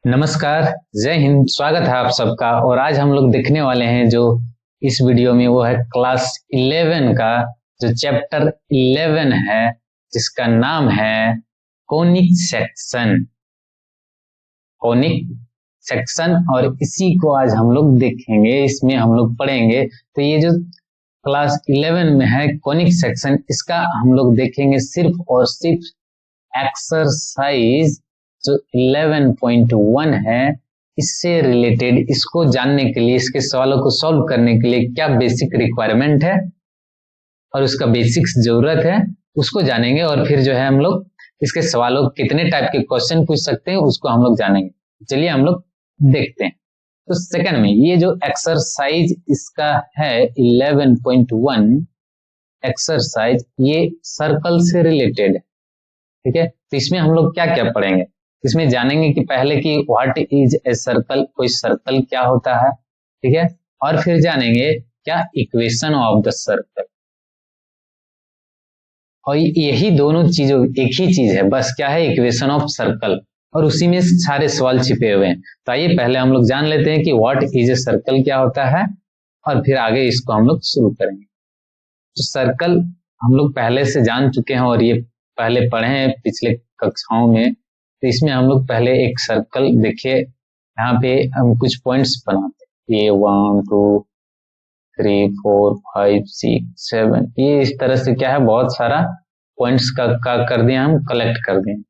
नमस्कार। जय हिंद। स्वागत है आप सबका। और आज हम लोग देखने वाले हैं जो इस वीडियो में वो है क्लास 11 का जो चैप्टर 11 है जिसका नाम है कोनिक सेक्शन। कोनिक सेक्शन और इसी को आज हम लोग देखेंगे, इसमें हम लोग पढ़ेंगे। तो ये जो क्लास 11 में है कोनिक सेक्शन, इसका हम लोग देखेंगे सिर्फ और सिर्फ एक्सरसाइज जो 11.1 है इससे रिलेटेड। इसको जानने के लिए, इसके सवालों को सॉल्व करने के लिए क्या बेसिक रिक्वायरमेंट है और उसका बेसिक्स जरूरत है उसको जानेंगे। और फिर जो है हम लोग इसके सवालों कितने टाइप के क्वेश्चन पूछ सकते हैं उसको हम लोग जानेंगे। चलिए हम लोग देखते हैं। तो सेकंड में ये जो एक्सरसाइज इसका है 11.1 एक्सरसाइज, ये सर्कल से रिलेटेड है। ठीक है, तो इसमें हम लोग क्या क्या पढ़ेंगे, इसमें जानेंगे कि पहले कि व्हाट इज ए सर्कल, कोई सर्कल क्या होता है। ठीक है, और फिर जानेंगे क्या इक्वेशन ऑफ द सर्कल। और यही दोनों चीजों एक ही चीज है, बस क्या है, इक्वेशन ऑफ सर्कल, और उसी में सारे सवाल छिपे हुए हैं। तो आइए पहले हम लोग जान लेते हैं कि व्हाट इज ए सर्कल क्या होता है और फिर आगे इसको हम लोग शुरू करेंगे। तो सर्कल हम लोग पहले से जान चुके हैं और ये पहले पढ़े हैं पिछले कक्षाओं में। तो इसमें हम लोग पहले एक सर्कल देखिए, यहाँ पे हम कुछ पॉइंट्स बनाते हैं, ये 1 2 3 4 5 6 7, ये इस तरह से क्या है, बहुत सारा पॉइंट्स का कर दिया, हम कलेक्ट कर दिए।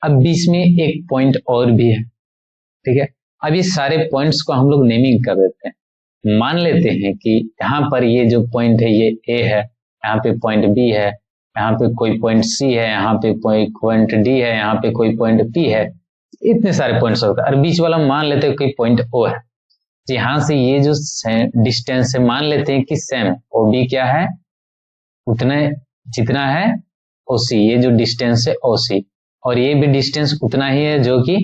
अब बीच में एक पॉइंट और भी है। ठीक है, अब ये सारे पॉइंट्स को हम लोग नेमिंग कर देते हैं। मान लेते हैं कि यहाँ पर ये जो पॉइंट है ये ए है, यहाँ पे पॉइंट बी है, यहाँ पे कोई पॉइंट सी है, यहाँ पे कोई पॉइंट डी है, यहाँ पे कोई पॉइंट पी है। इतने सारे पॉइंट्स होते हैं और बीच वाला मान लेते हैं कोई पॉइंट ओ है। तो यहाँ से ये जो डिस्टेंस है मान लेते हैं कि सेम है, ओ बी क्या है, उतना जितना है ओ सी, ये जो डिस्टेंस है ओ सी, और ये भी डिस्टेंस उतना ही है जो कि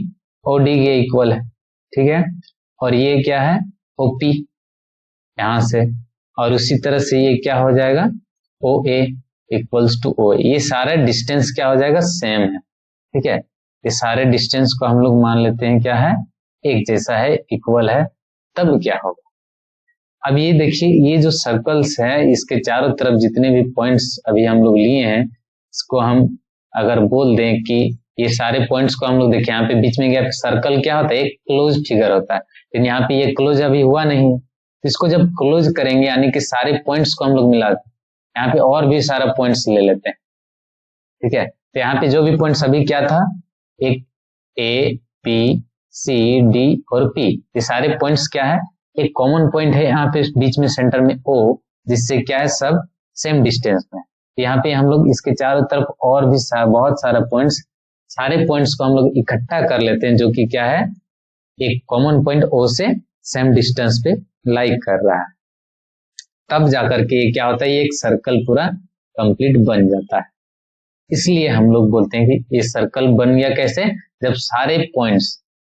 ओ डी के इक्वल है। ठीक है, और ये क्या है, ओ पी यहाँ से, और उसी तरह से ये क्या हो जाएगा, ओ ए इक्वल्स टू ओ। ये सारा डिस्टेंस क्या हो जाएगा, सेम है। ठीक है, ये सारे डिस्टेंस को हम लोग मान लेते हैं क्या है, एक जैसा है, इक्वल है। तब क्या होगा, अब ये देखिए, ये जो सर्कल्स है इसके चारों तरफ जितने भी पॉइंट्स अभी हम लोग लिए हैं, इसको हम अगर बोल दें कि ये सारे पॉइंट्स को हम लोग देखें, यहाँ पे बीच में गया सर्कल क्या होता है, एक क्लोज फिगर होता है। लेकिन यहाँ पे ये क्लोज अभी हुआ नहीं, तो इसको जब क्लोज करेंगे यानी कि सारे पॉइंट्स को हम लोग मिला दें, यहाँ पे और भी सारा पॉइंट्स ले लेते हैं। ठीक है, तो यहाँ पे जो भी पॉइंट्स अभी क्या था, एक ए बी सी डी और पी, ये सारे पॉइंट्स क्या है, एक कॉमन पॉइंट है यहाँ पे बीच में सेंटर में ओ, जिससे क्या है सब सेम डिस्टेंस में। तो यहाँ पे हम लोग इसके चारों तरफ और भी बहुत सारा पॉइंट्स, सारे पॉइंट्स को हम लोग इकट्ठा कर लेते हैं जो कि क्या है, एक कॉमन पॉइंट ओ से सेम डिस्टेंस पे लाई कर रहा है। तब जाकर के ये क्या होता है, ये एक सर्कल पूरा कंप्लीट बन जाता है। इसलिए हम लोग बोलते हैं कि ये सर्कल बन गया कैसे, जब सारे पॉइंट्स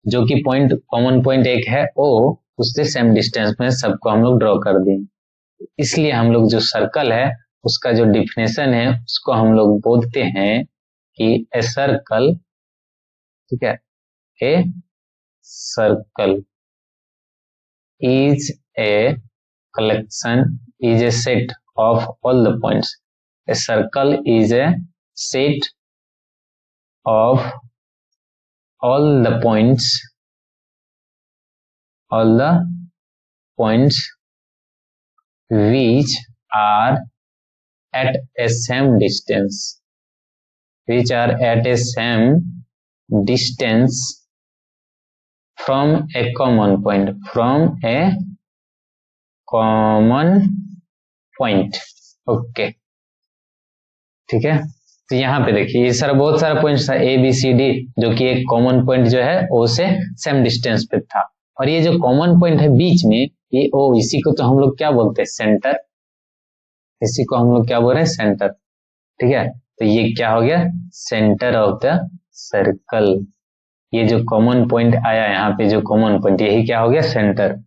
जो कि पॉइंट कॉमन पॉइंट एक है ओ, उससे सेम डिस्टेंस में सबको हम लोग ड्रॉ कर देंगे। इसलिए हम लोग जो सर्कल है उसका जो डिफिनेशन है उसको हम लोग बोलते हैं कि ए सर्कल, ठीक है, a circle is a collection, is a set of all the points. A circle is a set of all the points which are at a same distance, from a common point, okay. ठीक है, तो यहाँ पे देखिए ये सारा बहुत सारा पॉइंट्स था ए बी सी डी, जो कि एक कॉमन पॉइंट जो है ओ से सेम डिस्टेंस पे था। और ये जो कॉमन पॉइंट है बीच में ये ओ, इसी को तो हम लोग क्या बोलते हैं, सेंटर। इसी को हम लोग क्या बोल रहे हैं, सेंटर। ठीक है, तो ये क्या हो गया, सेंटर ऑफ द सर्कल। ये जो कॉमन पॉइंट आया यहाँ पे, जो कॉमन पॉइंट, यही क्या हो गया, सेंटर।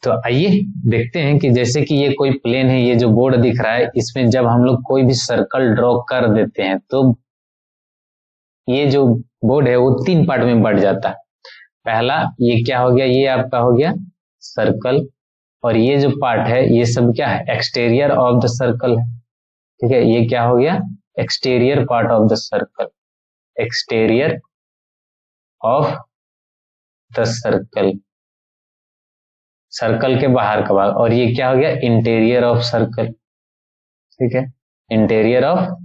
तो आइए देखते हैं कि जैसे कि ये कोई प्लेन है, ये जो बोर्ड दिख रहा है, इसमें जब हम लोग कोई भी सर्कल ड्रॉ कर देते हैं तो ये जो बोर्ड है वो 3 पार्ट में बढ़ जाता है। पहला ये क्या हो गया, ये आपका हो गया सर्कल, और ये जो पार्ट है ये सब क्या है, एक्सटीरियर ऑफ द सर्कल है। ठीक है, ये क्या हो गया, exterior part of the circle, exterior of the circle, circle के बाहर का भाग। और ये क्या हो गया, इंटीरियर ऑफ सर्कल। ठीक है, इंटीरियर ऑफ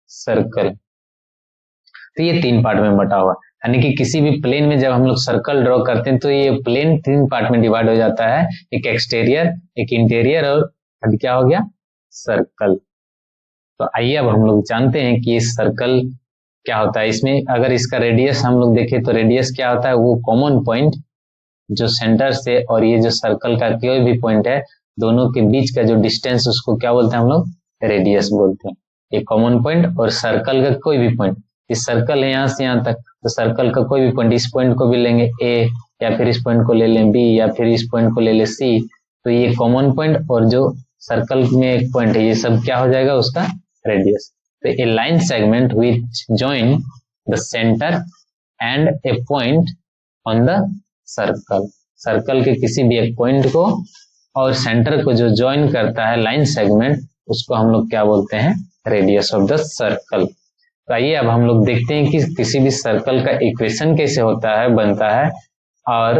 सर्कल। तो ये 3 पार्ट में बटा हुआ, यानी कि किसी भी प्लेन में जब हम लोग सर्कल ड्रॉ करते हैं तो ये प्लेन 3 पार्ट में डिवाइड हो जाता है, एक एक्सटीरियर, एक इंटीरियर, और अब क्या हो गया, सर्कल। तो आइए अब हम लोग जानते हैं कि ये सर्कल क्या होता है। इसमें अगर इसका रेडियस हम लोग देखें तो रेडियस क्या होता है, वो कॉमन पॉइंट जो सेंटर से और ये जो सर्कल का कोई भी पॉइंट है दोनों के बीच का जो डिस्टेंस, उसको क्या बोलते हैं हम लोग, रेडियस बोलते हैं। ये कॉमन पॉइंट और सर्कल का कोई भी पॉइंट, इस सर्कल है यहाँ से यहाँ तक, तो सर्कल का कोई भी पॉइंट, इस पॉइंट को भी लेंगे ए, या फिर इस पॉइंट को ले लें बी, या फिर इस पॉइंट को ले लें सी, तो ये कॉमन पॉइंट और जो सर्कल में एक पॉइंट है ये सब क्या हो जाएगा, उसका रेडियस। तो a line segment which join the centre and a point on the circle, circle के किसी भी एक पॉइंट को और सेंटर को जो ज्वाइन करता है लाइन सेगमेंट, उसको हम लोग क्या बोलते हैं, रेडियस ऑफ द सर्कल। तो आइए अब हम लोग देखते हैं कि किसी भी सर्कल का इक्वेशन कैसे होता है, बनता है, और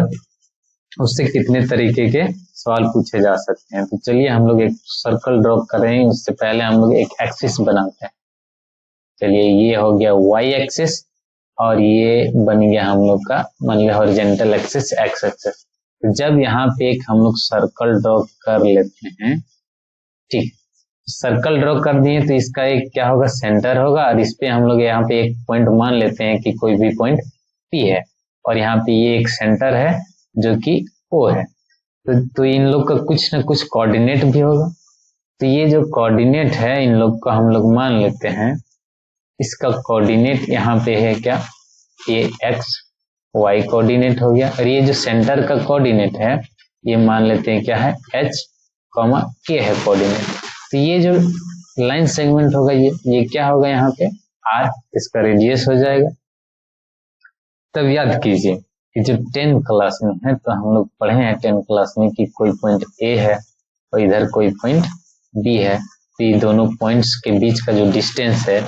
उससे कितने तरीके के सवाल पूछे जा सकते हैं। तो चलिए हम लोग एक सर्कल ड्रॉ कर रहे हैं, उससे पहले हम लोग एक एक्सिस बनाते हैं। चलिए ये हो गया वाई एक्सिस, और ये बन गया हम लोग का मान लिया हॉरिजॉन्टल एक्सिस एक्स एक्सिस। तो जब यहाँ पे एक हम लोग सर्कल ड्रॉ कर लेते हैं, ठीक, सर्कल ड्रॉ कर दिए तो इसका एक क्या होगा, सेंटर होगा, और इस पे हम लोग यहाँ पे एक पॉइंट मान लेते हैं कि कोई भी पॉइंट पी है, और यहाँ पे ये एक सेंटर है जो कि ओ है। तो इन लोग का कुछ ना कुछ कोऑर्डिनेट भी होगा। तो ये जो कोऑर्डिनेट है इन लोग का हम लोग मान लेते हैं, इसका कोऑर्डिनेट यहाँ पे है क्या, ये एक्स वाई कोऑर्डिनेट हो गया, और ये जो सेंटर का कोऑर्डिनेट है ये मान लेते हैं क्या है, एच कॉमा के है कोऑर्डिनेट। तो ये जो लाइन सेगमेंट होगा ये क्या होगा, यहाँ पे आर, इसका रेडियस हो जाएगा। तब याद कीजिए कि जो 10 क्लास में है तो हम लोग पढ़े हैं 10 क्लास में कि कोई पॉइंट ए है और इधर कोई पॉइंट बी है, तो ये दोनों पॉइंट्स के बीच का जो डिस्टेंस है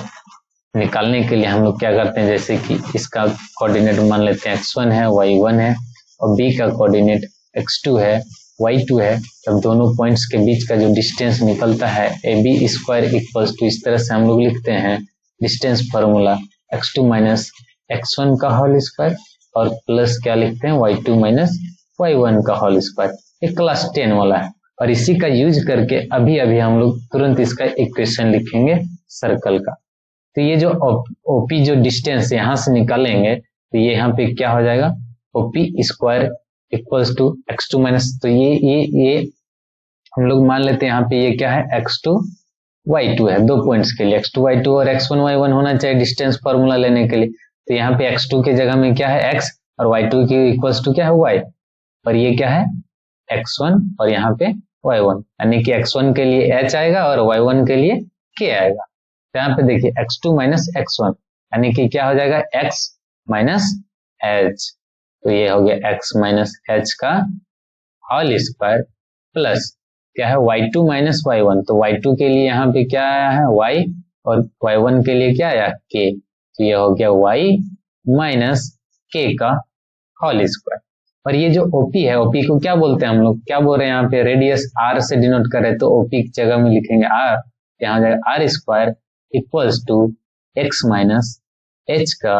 निकालने के लिए हम लोग क्या करते हैं, जैसे कि इसका कोऑर्डिनेट मान लेते हैं x1 है, y1 है, और b का कोऑर्डिनेट x2 है, y2 है। तब दोनों पॉइंट्स के बीच का जो डिस्टेंस निकलता है AB स्क्वायर इक्वल्स टू, इस तरह से हम लोग लिखते हैं distance formula, x2 minus x1 का होल स्क्वायर, और प्लस क्या लिखते हैं, y2 माइनस y1 का होल स्क्वायर। ये क्लास 10 वाला है, और इसी का यूज करके अभी अभी हम लोग तुरंत इसका इक्वेशन लिखेंगे सर्कल का। तो ये जो ओपी जो डिस्टेंस यहाँ से निकालेंगे तो ये यहाँ पे क्या हो जाएगा, OP square equals to x2 minus, तो ये हम लोग मान लेते हैं यहाँ पे ये क्या है, x2 y2 है, दो पॉइंट्स के लिए x2 y2 और x1 y1 होना चाहिए डिस्टेंस फॉर्मूला लेने के लिए। तो यहाँ पे x2 के जगह में क्या है x, और y2 के इक्वल्स टू क्या है y, और ये क्या है x1 और यहाँ पे y1, यानी कि x1 के लिए h आएगा और y1 के लिए k आएगा। तो यहाँ पे देखिए x2 माइनस x1, यानी कि क्या हो जाएगा x माइनस h, तो ये हो गया x माइनस h का होल स्क्वायर प्लस क्या है y2 माइनस y1, तो y2 के लिए यहाँ पे क्या आया है y, और y1 के लिए क्या आया k, तो ये हो गया y माइनस k का होल स्क्वायर। और ये जो OP है, OP को क्या बोलते हैं हम लोग, क्या बोल रहे हैं यहाँ पे, रेडियस r से डिनोट कर रहे हैं, तो OP की जगह में लिखेंगे r, यहाँ हो जाएगा r square equals to x minus h का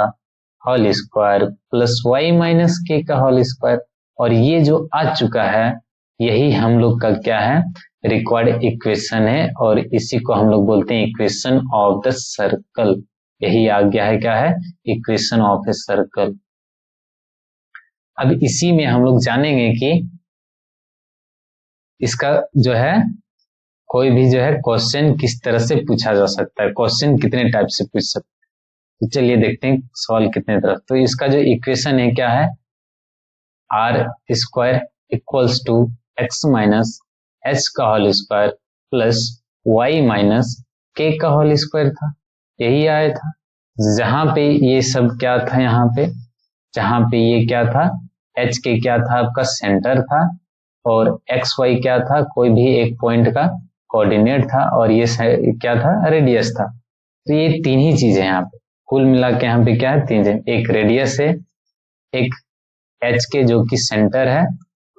whole square plus y minus k का होल स्क्वायर। और ये जो आ चुका है यही हम लोग का क्या है, रिक्वायर्ड इक्वेशन है, और इसी को हम लोग बोलते हैं इक्वेशन ऑफ द सर्कल। यही आ गया है क्या है, इक्वेशन ऑफ ए सर्कल। अब इसी में हम लोग जानेंगे कि इसका जो है कोई भी जो है क्वेश्चन किस तरह से पूछा जा सकता है, क्वेश्चन कितने टाइप से पूछ सकते हैं। तो चलिए देखते हैं सवाल कितने तरह। तो इसका जो इक्वेशन है क्या है, R square equals to X minus H का whole square plus Y minus K का होल स्क्वायर था, यही आया था। जहां पे ये सब क्या था, यहाँ पे जहां पे ये क्या था, एच के क्या था आपका सेंटर था, और एक्स वाई क्या था, कोई भी एक पॉइंट का कोऑर्डिनेट था, और ये क्या था, रेडियस था। तो ये तीन ही चीजें हैं यहाँ पे, कुल मिला के यहाँ पे क्या है, तीन चीजें, एक रेडियस है, एक एच के जो कि सेंटर है,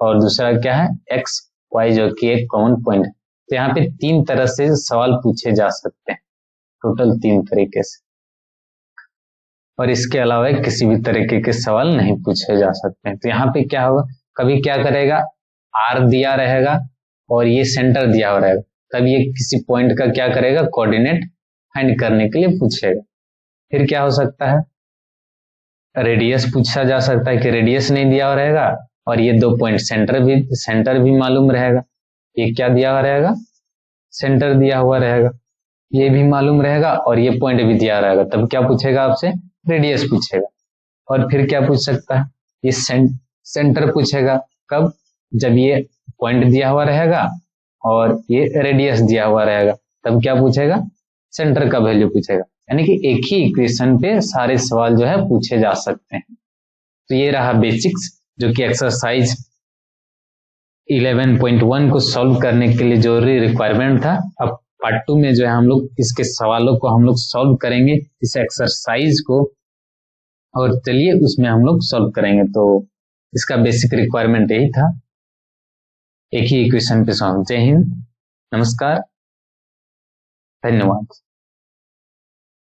और दूसरा क्या है, एक्स वाई जो कि एक कॉमन पॉइंट है। तो यहाँ पे तीन तरह से सवाल पूछे जा सकते हैं, टोटल तीन तरीके से, और इसके अलावा किसी भी तरीके के सवाल नहीं पूछे जा सकते हैं। तो यहाँ पे क्या होगा, कभी क्या करेगा, आर दिया रहेगा और ये सेंटर दिया हुआ रहेगा, तब ये किसी पॉइंट का क्या करेगा, कोऑर्डिनेट फाइंड करने के लिए पूछेगा। फिर क्या हो सकता है, रेडियस पूछा जा सकता है कि रेडियस नहीं दिया हुआ रहेगा, और ये दो पॉइंट सेंटर भी मालूम रहेगा, ये क्या दिया हुआ रहेगा, सेंटर दिया हुआ रहेगा, ये भी मालूम रहेगा, और ये पॉइंट भी दिया रहेगा, तब क्या पूछेगा आपसे, रेडियस पूछेगा। और फिर क्या पूछ सकता है, ये सेंटर पूछेगा, कब, जब ये पॉइंट दिया हुआ रहेगा और ये रेडियस दिया हुआ रहेगा, तब क्या पूछेगा, सेंटर का वैल्यू पूछेगा। यानी कि एक ही इक्वेशन पे सारे सवाल जो है पूछे जा सकते हैं। तो ये रहा बेसिक्स, जो कि एक्सरसाइज 11.1 को सॉल्व करने के लिए जरूरी रिक्वायरमेंट था। अब पार्ट 2 में जो है हम लोग इसके सवालों को हम लोग सॉल्व करेंगे, इस एक्सरसाइज को, और चलिए उसमें हम लोग सॉल्व करेंगे। तो इसका बेसिक रिक्वायरमेंट यही था, एक ही इक्वेशन पे सॉल्व। जय हिंद, नमस्कार, धन्यवाद।